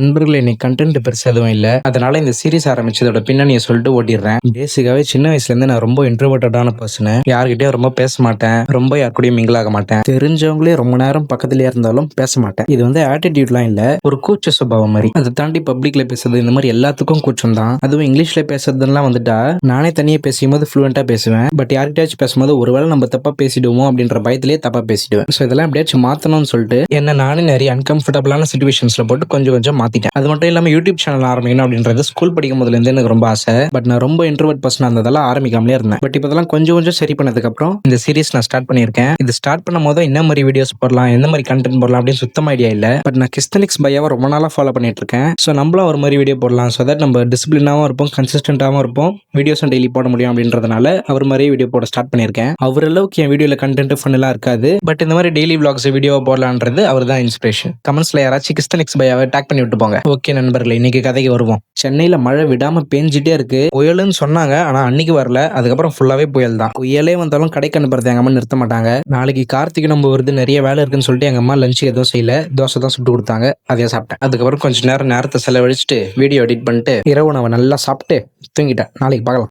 நண்பர்களே இன்னைக்கு கண்டென்ட் பெருசா எதுவும் இல்ல. அதனால இந்த சீரிஸ் ஆரம்பிச்சதோட பின்னணிய சொல்லிட்டு ஓட்டிடுறேன். பேசிக்காவே சின்ன வயசுல இருந்து நான் ரொம்ப இன்ட்ரோவர்ட்டடான பர்சன். யார்கிட்டயும் ரொம்ப பேச மாட்டேன். ரொம்ப யார் கூடயும் மிங்கிள் ஆக மாட்டேன். தெரிஞ்சவங்களே ரொம்ப நேரம் பக்கத்துலயே இருந்தாலும் பேச மாட்டேன். இது வந்து ஆட்டிடியூட்லாம் இல்ல, ஒரு கூச்ச சுபாவம் மாதிரி. அதை தாண்டி பப்ளிக்ல பேசுறது இந்த மாதிரி எல்லாத்துக்கும் கூச்சம் தான். அதுவும் இங்கிலீஷ்ல பேசுறதுலாம் வந்துட்டா நானே தனியா பேசும்போது ஃப்ளூவெண்டா பேசுவேன். பட் யார்கிட்டயாச்சும் பேசும்போது ஒருவேளை நம்ம தப்பா பேசிடுவோம் அப்படின்ற பயத்திலேயே தப்பா பேசிடுவேன். ஸோ இதெல்லாம் எப்படியாச்சும் மாத்தணும்னு சொல்லிட்டு என்ன நானே நிறைய அன்கம்ஃபர்டபுளான சிச்சுவேஷன்ஸ்ல போட்டு கொஞ்சம் கொஞ்சம் மாத்திட்டேன். அது மட்டும் இல்லாம யூடியூப் சேனல் ஆரம்பிக்கணும் அப்படின்றது ஸ்கூல் படிக்கும் போதுல இருந்து எனக்கு ரொம்ப ஆசை. பட் நான் ரொம்ப இன்ட்ரோவர்ட் பர்சனா இருந்ததால ஆரம்பிக்காமலே இருந்தேன். பட் இப்போதெல்லாம் கொஞ்சம் கொஞ்சம் சரி பண்ணதுக்கு அப்புறம் இந்த சீரிஸ் நான் ஸ்டார்ட் பண்ணியிருக்கேன். இது ஸ்டார்ட் பண்ணும் போது என்ன மாதிரி வீடியோஸ் போடலாம், எந்த மாதிரி கண்டென்ட் போடலாம் அப்படின்னு சுத்தமா ஐடியா இல்ல. பட் நான் கிறிஸ்டனிக்ஸ் பையாவை ரொம்ப நாளா ஃபாலோ பண்ணிட்டு இருக்கேன். ஸோ நம்மளும் ஒரு மாதிரி வீடியோ போடலாம். ஸோ தட் நம்ம டிசிப்ளினாவும் இருப்போம், கன்சிஸ்டன்டாவும் இருப்போம், வீடியோஸும் டெய்லி போட முடியும் அப்படின்றதுனால அவர் மாதிரி வீடியோ போட ஸ்டார்ட் பண்ணியிருக்கேன். அவர் அளவுக்கு என் வீடியோல கண்டென்ட் ஃபன்லாம் இருக்காது. பட் இந்த மாதிரி டெய்லி விளாக்ஸ் வீடியோ போடலான்றது அவர் தான் இன்ஸ்பிரேஷன். கமெண்ட்ஸ்ல யாராச்சும் கிறிஸ்டனிக்ஸ் பையாவை டேக் பண்ணி விட்டு போங்க. ஓகே நண்பர்களே, இன்னைக்கு கதைக்கு வருவோம். சென்னையில மழை விடாம பேஞ்சிட்டே இருக்கு. புயலுன்னு சொன்னாங்க, ஆனா அன்னைக்கு வரல. அதுக்கப்புறம் ஃபுல்லாவே புயல் தான். புயலே வந்தாலும் கடைக்கு அனுப்புறது எங்க அம்மா நிறுத்த மாட்டாங்க. நாளைக்கு கார்த்திகை நோன்பு வருது, நிறைய வேலை இருக்குன்னு சொல்லிட்டு எங்க அம்மா லஞ்சுக்கு எதுவும் செய்யல, தோசை தான் சுட்டு கொடுத்தாங்க. அதையே சாப்பிட்டேன். அதுக்கப்புறம் கொஞ்ச நேரத்தை செலவழிச்சுட்டு வீடியோ எடிட் பண்ணிட்டு இரவு உணவை நல்லா சாப்பிட்டு தூங்கிட்டேன். நாளைக்கு பார்க்கலாம்.